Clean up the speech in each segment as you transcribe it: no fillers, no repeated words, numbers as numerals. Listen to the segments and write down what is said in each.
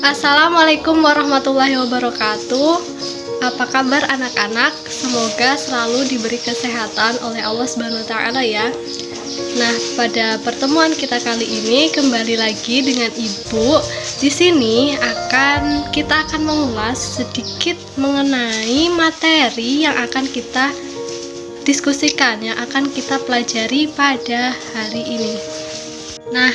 Assalamualaikum warahmatullahi wabarakatuh. Apa kabar anak-anak? Semoga selalu diberi kesehatan oleh Allah Subhanahu wa taala ya. Nah, pada pertemuan kita kali ini kembali lagi dengan Ibu. Di sini kita akan mengulas sedikit mengenai materi yang akan kita diskusikan, yang akan kita pelajari pada hari ini. Nah,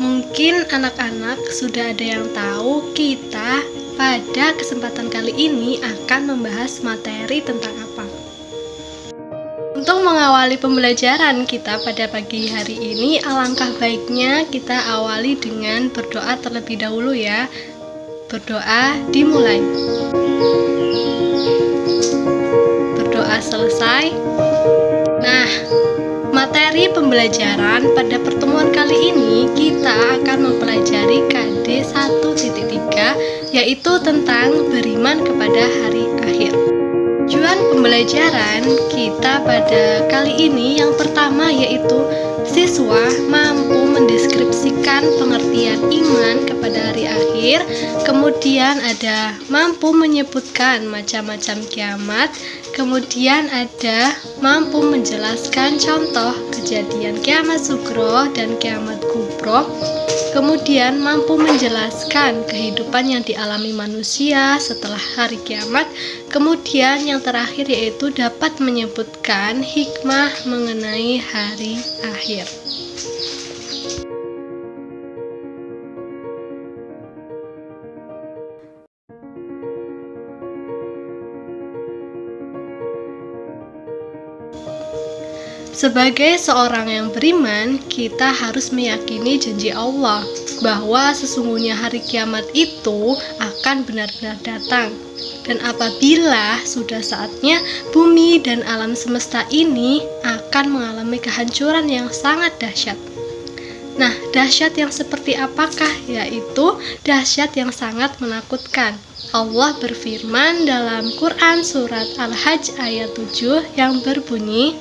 mungkin anak-anak sudah ada yang tahu kita pada kesempatan kali ini akan membahas materi tentang apa. Untuk mengawali pembelajaran kita pada pagi hari ini, alangkah baiknya kita awali dengan berdoa terlebih dahulu ya. Berdoa dimulai. Berdoa selesai. Nah, materi pembelajaran pada pertemuan kali ini kita akan mempelajari KD 1.3, yaitu tentang beriman kepada hari akhir. Tujuan pembelajaran kita pada kali ini yang pertama yaitu siswa mampu mendeskripsikan pengertian iman kepada hari akhir, kemudian ada mampu menyebutkan macam-macam kiamat, kemudian ada mampu menjelaskan contoh kejadian kiamat sugro dan kiamat kubro, kemudian mampu menjelaskan kehidupan yang dialami manusia setelah hari kiamat, kemudian yang terakhir yaitu dapat menyebutkan hikmah mengenai hari akhir. Sebagai seorang yang beriman, kita harus meyakini janji Allah bahwa sesungguhnya hari kiamat itu akan benar-benar datang. Dan apabila sudah saatnya bumi dan alam semesta ini akan mengalami kehancuran yang sangat dahsyat. Nah, dahsyat yang seperti apakah? Yaitu dahsyat yang sangat menakutkan. Allah berfirman dalam Quran surat Al-Hajj ayat 7 yang berbunyi,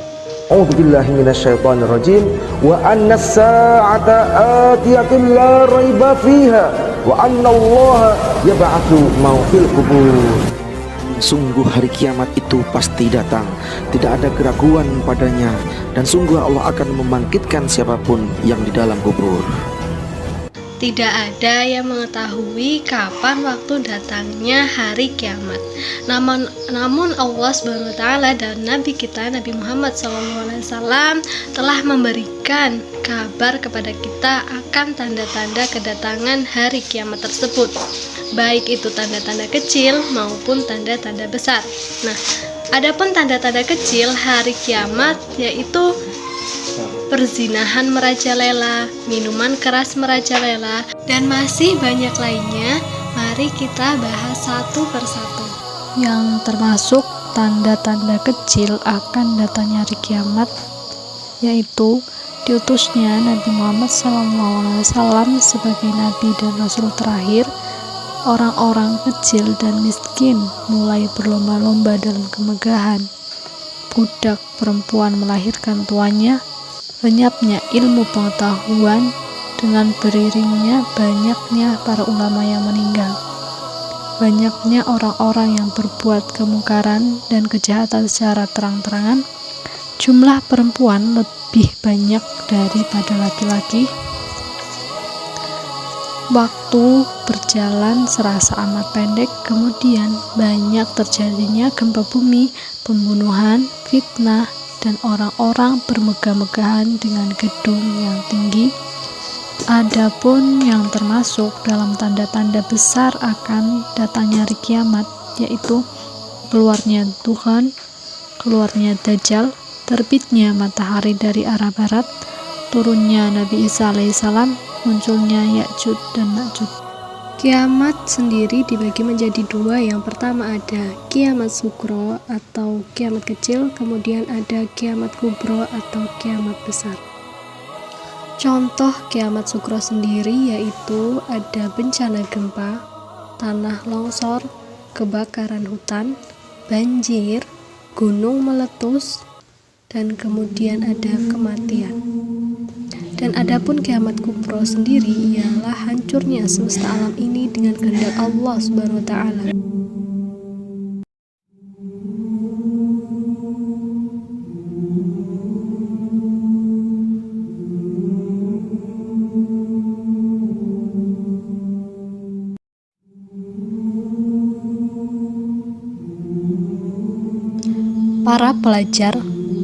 A'udzu billahi minasyaitonir rajim wa anna as-sa'ata atiyatun la raiba fiha wa anna Allaha yab'atsu man fil qubur. Sungguh hari kiamat itu pasti datang, tidak ada keraguan padanya, dan sungguh Allah akan membangkitkan siapapun yang di dalam kubur. Tidak ada yang mengetahui kapan waktu datangnya hari kiamat. Namun Allah Subhanahu wa taala dan Nabi kita Nabi Muhammad SAW telah memberikan kabar kepada kita akan tanda-tanda kedatangan hari kiamat tersebut. Baik itu tanda-tanda kecil maupun tanda-tanda besar. Nah, adapun tanda-tanda kecil hari kiamat yaitu perzinahan merajalela, minuman keras merajalela, dan masih banyak lainnya. Mari kita bahas satu persatu. Yang termasuk tanda-tanda kecil akan datangnya hari kiamat yaitu diutusnya Nabi Muhammad SAW sebagai Nabi dan Rasul terakhir. Orang-orang kecil dan miskin mulai berlomba-lomba dalam kemegahan. Budak perempuan melahirkan tuannya. Lenyapnya ilmu pengetahuan dengan beriringnya banyaknya para ulama yang meninggal. Banyaknya orang-orang yang berbuat kemungkaran dan kejahatan secara terang-terangan. Jumlah perempuan lebih banyak daripada laki-laki. Waktu berjalan serasa amat pendek, kemudian banyak terjadinya gempa bumi, pembunuhan, fitnah, dan orang-orang bermegah-megahan dengan gedung yang tinggi. Adapun yang termasuk dalam tanda-tanda besar akan datangnya hari kiamat yaitu keluarnya Tuhan, keluarnya Dajjal, terbitnya matahari dari arah barat, turunnya Nabi Isa alaihissalam, munculnya Ya'juj dan Ma'juj. Kiamat sendiri dibagi menjadi dua. Yang pertama ada kiamat sugro atau kiamat kecil, kemudian ada kiamat kubro atau kiamat besar. Contoh kiamat sugro sendiri yaitu ada bencana gempa, tanah longsor, kebakaran hutan, banjir, gunung meletus, dan kemudian ada kematian. Dan adapun kiamat kubro sendiri ialah hancurnya semesta alam ini dengan kehendak Allah Subhanahu wa taala. Para pelajar,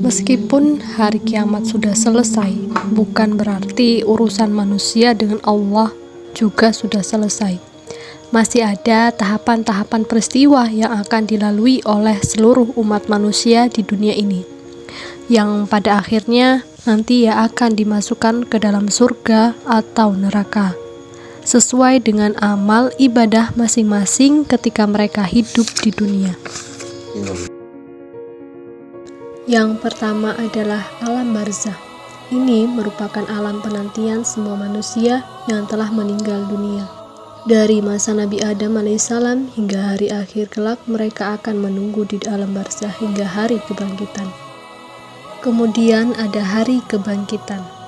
meskipun hari kiamat sudah selesai, bukan berarti urusan manusia dengan Allah juga sudah selesai. Masih ada tahapan-tahapan peristiwa yang akan dilalui oleh seluruh umat manusia di dunia ini, yang pada akhirnya nanti ya akan dimasukkan ke dalam surga atau neraka, sesuai dengan amal ibadah masing-masing ketika mereka hidup di dunia. Yang pertama adalah alam barzah. Ini merupakan alam penantian semua manusia yang telah meninggal dunia. Dari masa Nabi Adam alaihissalam hingga hari akhir kelak, mereka akan menunggu di alam barzah hingga hari kebangkitan. Kemudian ada hari kebangkitan.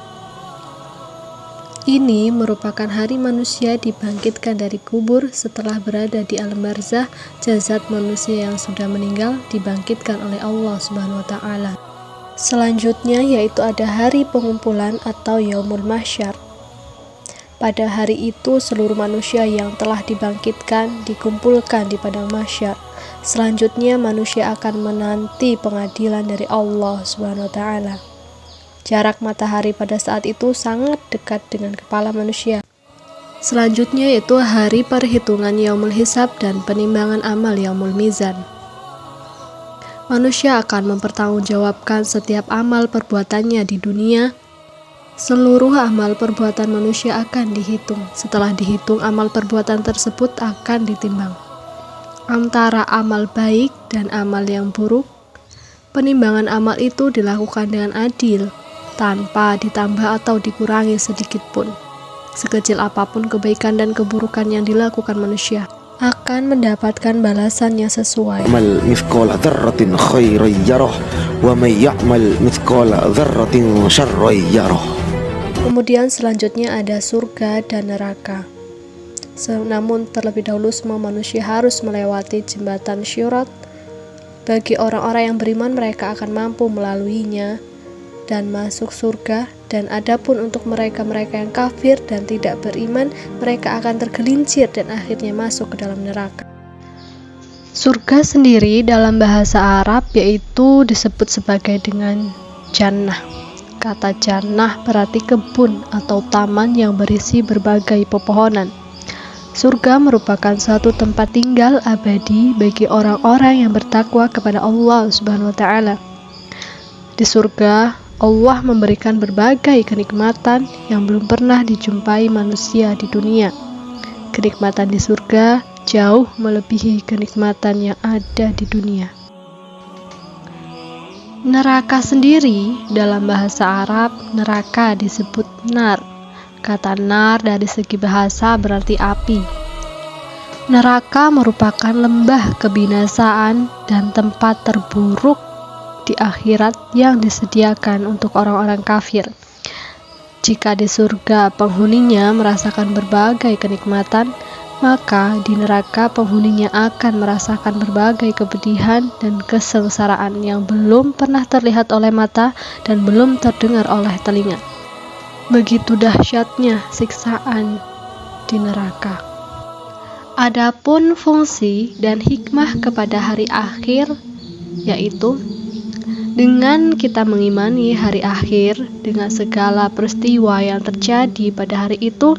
Ini merupakan hari manusia dibangkitkan dari kubur setelah berada di alam barzah. Jasad manusia yang sudah meninggal dibangkitkan oleh Allah Subhanahu wa taala. Selanjutnya yaitu ada hari pengumpulan atau Yaumul Mahsyar. Pada hari itu seluruh manusia yang telah dibangkitkan dikumpulkan di padang mahsyar. Selanjutnya manusia akan menanti pengadilan dari Allah Subhanahu wa taala. Jarak matahari pada saat itu sangat dekat dengan kepala manusia. Selanjutnya yaitu hari perhitungan Yaumul Hisab dan penimbangan amal Yaumul Mizan. Manusia akan mempertanggungjawabkan setiap amal perbuatannya di dunia. Seluruh amal perbuatan manusia akan dihitung. Setelah dihitung, amal perbuatan tersebut akan ditimbang antara amal baik dan amal yang buruk. Penimbangan amal itu dilakukan dengan adil, tanpa ditambah atau dikurangi sedikit pun. Sekecil apapun kebaikan dan keburukan yang dilakukan manusia akan mendapatkan balasan yang sesuai. Amal mithqala dzarratin khairan yarah wa may ya'mal mithqala dzarratin syarran yarah. Kemudian selanjutnya ada surga dan neraka. Namun terlebih dahulu semua manusia harus melewati jembatan Syirat. Bagi orang-orang yang beriman, mereka akan mampu melaluinya dan masuk surga, dan adapun untuk mereka-mereka yang kafir dan tidak beriman, mereka akan tergelincir dan akhirnya masuk ke dalam neraka. Surga sendiri dalam bahasa Arab yaitu disebut sebagai dengan jannah. Kata jannah berarti kebun atau taman yang berisi berbagai pepohonan. Surga merupakan suatu tempat tinggal abadi bagi orang-orang yang bertakwa kepada Allah Subhanahu wa taala. Di surga Allah memberikan berbagai kenikmatan yang belum pernah dijumpai manusia di dunia. Kenikmatan di surga jauh melebihi kenikmatan yang ada di dunia. Neraka sendiri dalam bahasa Arab, neraka disebut nar. Kata nar dari segi bahasa berarti api. Neraka merupakan lembah kebinasaan dan tempat terburuk di akhirat yang disediakan untuk orang-orang kafir. Jika di surga penghuninya merasakan berbagai kenikmatan, maka di neraka penghuninya akan merasakan berbagai kepedihan dan kesengsaraan yang belum pernah terlihat oleh mata dan belum terdengar oleh telinga. Begitu dahsyatnya siksaan di neraka. Adapun fungsi dan hikmah kepada hari akhir yaitu dengan kita mengimani hari akhir dengan segala peristiwa yang terjadi pada hari itu,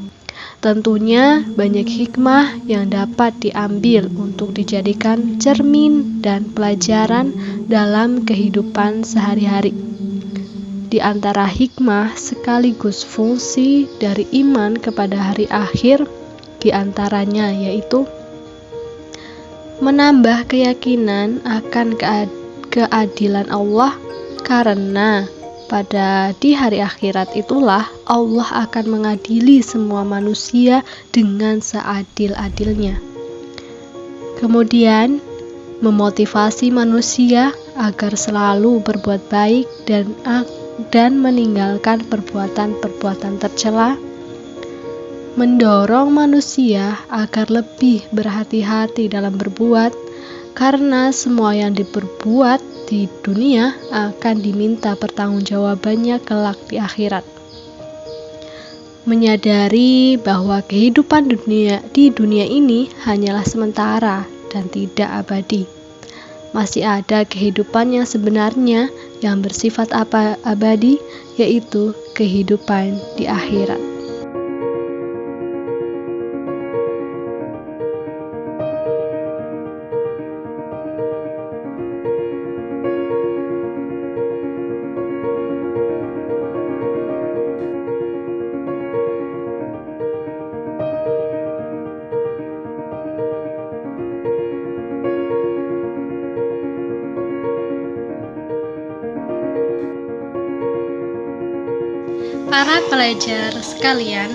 tentunya banyak hikmah yang dapat diambil untuk dijadikan cermin dan pelajaran dalam kehidupan sehari-hari. Di antara hikmah sekaligus fungsi dari iman kepada hari akhir, di antaranya yaitu menambah keyakinan akan keadilan Allah, karena di hari akhirat itulah Allah akan mengadili semua manusia dengan seadil-adilnya. Kemudian memotivasi manusia agar selalu berbuat baik dan dan meninggalkan perbuatan-perbuatan tercela, mendorong manusia agar lebih berhati-hati dalam berbuat, karena semua yang diperbuat di dunia akan diminta pertanggungjawabannya kelak di akhirat. Menyadari bahwa kehidupan di dunia ini hanyalah sementara dan tidak abadi. Masih ada kehidupan yang sebenarnya yang bersifat abadi, yaitu kehidupan di akhirat. Para pelajar sekalian,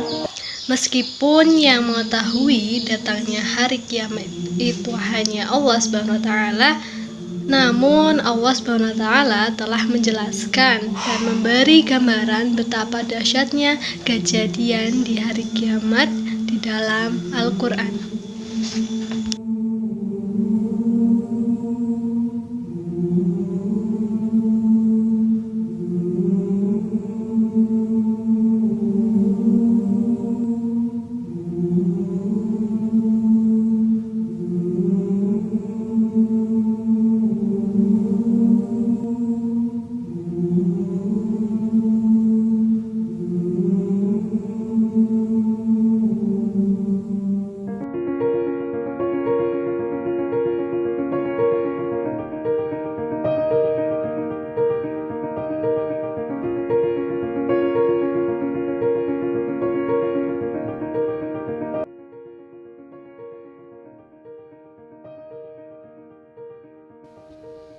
meskipun yang mengetahui datangnya hari kiamat itu hanya Allah Subhanahu wa taala, namun Allah Subhanahu wa taala telah menjelaskan dan memberi gambaran betapa dahsyatnya kejadian di hari kiamat di dalam Al-Qur'an.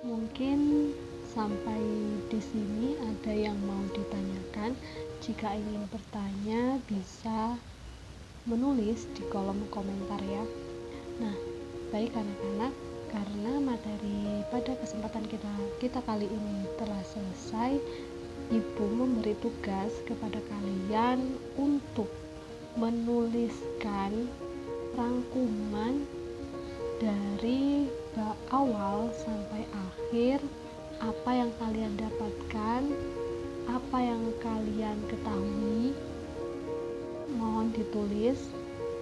Mungkin sampai di sini ada yang mau ditanyakan. Jika ingin bertanya bisa menulis di kolom komentar ya. Nah, baik anak-anak, karena materi pada kesempatan kita kali ini telah selesai, Ibu memberi tugas kepada kalian untuk menuliskan rangkuman dari awal sampai akhir, apa yang kalian dapatkan, apa yang kalian ketahui, mohon ditulis,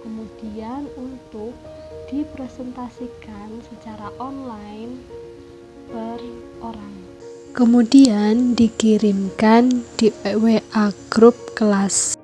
kemudian untuk dipresentasikan secara online per orang, kemudian dikirimkan di WA grup kelas.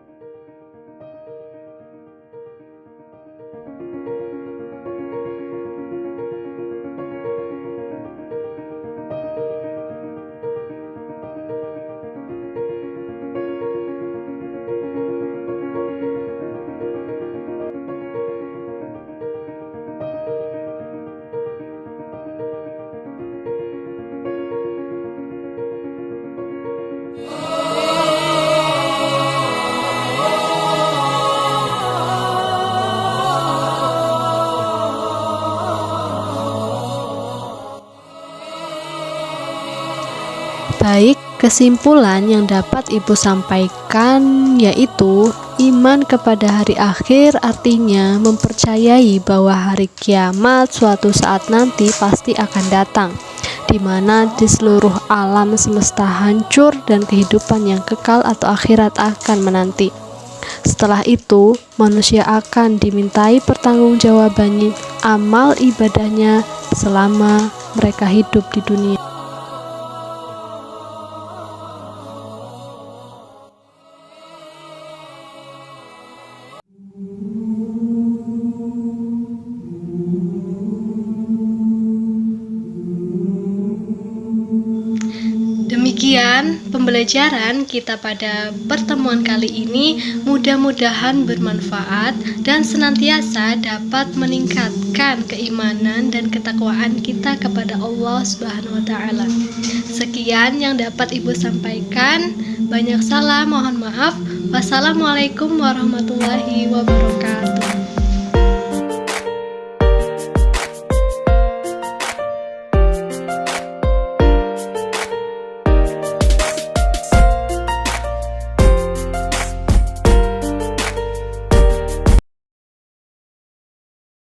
Baik, kesimpulan yang dapat Ibu sampaikan yaitu iman kepada hari akhir artinya mempercayai bahwa hari kiamat suatu saat nanti pasti akan datang, di mana di seluruh alam semesta hancur dan kehidupan yang kekal atau akhirat akan menanti. Setelah itu, manusia akan dimintai pertanggungjawabannya amal ibadahnya selama mereka hidup di dunia. Demikian pembelajaran kita pada pertemuan kali ini, mudah-mudahan bermanfaat dan senantiasa dapat meningkatkan keimanan dan ketakwaan kita kepada Allah Subhanahu wa taala. Sekian yang dapat Ibu sampaikan. Banyak salah, mohon maaf. Wassalamualaikum warahmatullahi wabarakatuh.